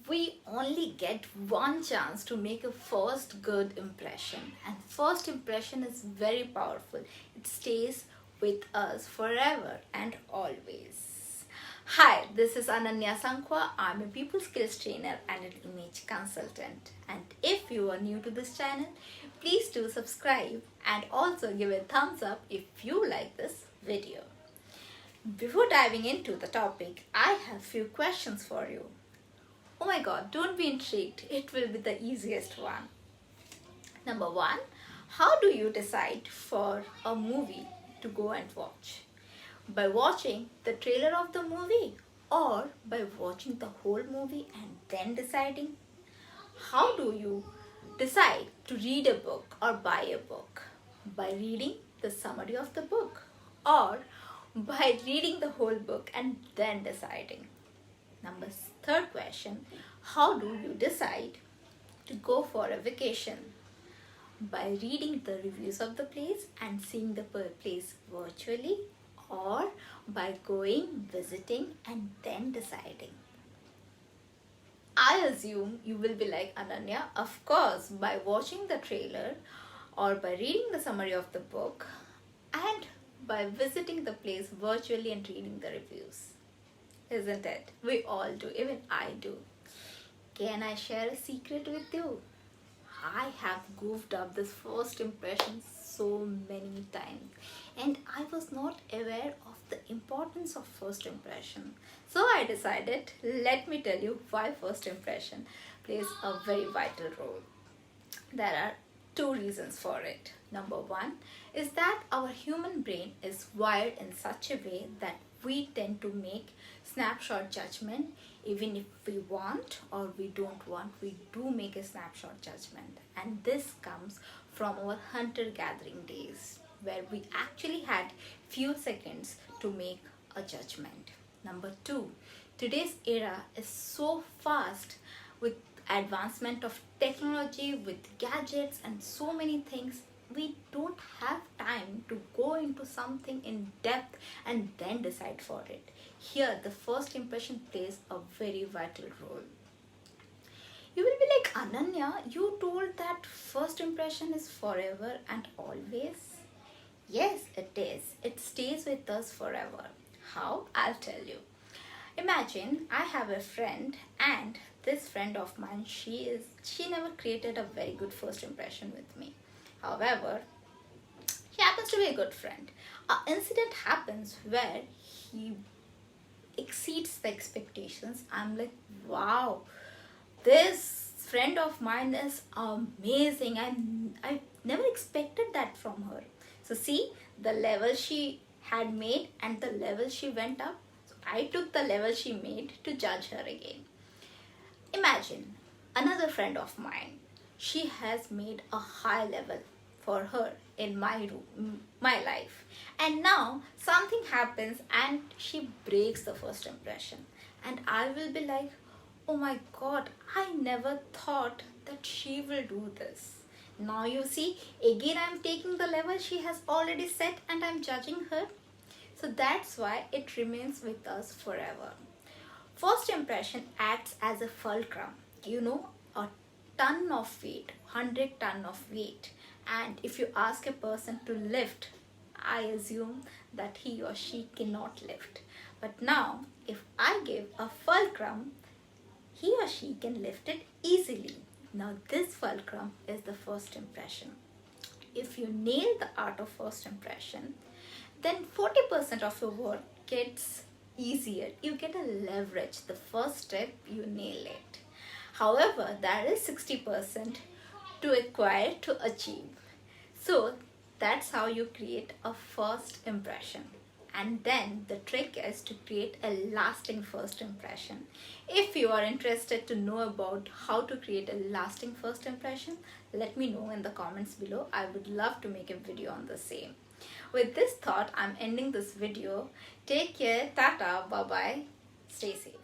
we only get one chance to make a first good impression, and first impression is very powerful. It stays with us forever and always. Hi, this is Annunya Sankhua. I'm a people skills trainer and an image consultant. And if you are new to this channel, please do subscribe and also give a thumbs up if you like this video. Before diving into the topic, I have few questions for you. Oh my god, don't be intrigued. It will be the easiest one. Number one, how do you decide for a movie to go and watch? By watching the trailer of the movie or by watching the whole movie and then deciding? How do you decide to read a book or buy a book? By reading the summary of the book or by reading the whole book and then deciding? Third question, how do you decide to go for a vacation? By reading the reviews of the place and seeing the place virtually, or by going, visiting and then deciding? I assume you will be like, Ananya, of course, by watching the trailer or by reading the summary of the book and by visiting the place virtually and reading the reviews. Isn't it? We all do, even I do. Can I share a secret with you? I have goofed up this first impression so many times and I was not aware of the importance of first impression. So I decided, let me tell you why first impression plays a very vital role. There are two reasons for it. Number one is that our human brain is wired in such a way that we tend to make snapshot judgment. Even if we want or we don't want, we do make a snapshot judgment, and this comes from our hunter-gathering days where we actually had few seconds to make a judgment. Number two, today's era is so fast with advancement of technology, with gadgets and so many things. We don't have time to go into something in depth and then decide for it. Here, the first impression plays a very vital role. You will be like, Ananya, you told that first impression is forever and always. Yes, it is. It stays with us forever. How? I'll tell you. Imagine I have a friend, and this friend of mine, she never created a very good first impression with me. However, he happens to be a good friend. An incident happens where he exceeds the expectations. I'm like, wow, this friend of mine is amazing. I never expected that from her. So see, the level she had made and the level she went up. So I took the level she made to judge her again. Imagine another friend of mine. She has made a high level for her in my life, and now something happens and she breaks the first impression, and I will be like, oh my god, I never thought that she will do this. Now you see, again I'm taking the level she has already set and I'm judging her. So that's why it remains with us forever. First impression acts as a fulcrum, a ton of weight, 100 ton of weight, and if you ask a person to lift, I assume that he or she cannot lift. But now if I give a fulcrum, he or she can lift it easily. Now this fulcrum is the first impression. If you nail the art of first impression, then 40% of your work gets easier. You get a leverage. The first step, you nail it. However, there is 60% to acquire, to achieve. So that's how you create a first impression. And then the trick is to create a lasting first impression. If you are interested to know about how to create a lasting first impression, let me know in the comments below. I would love to make a video on the same. With this thought, I'm ending this video. Take care. Tata. Bye-bye. Stay safe.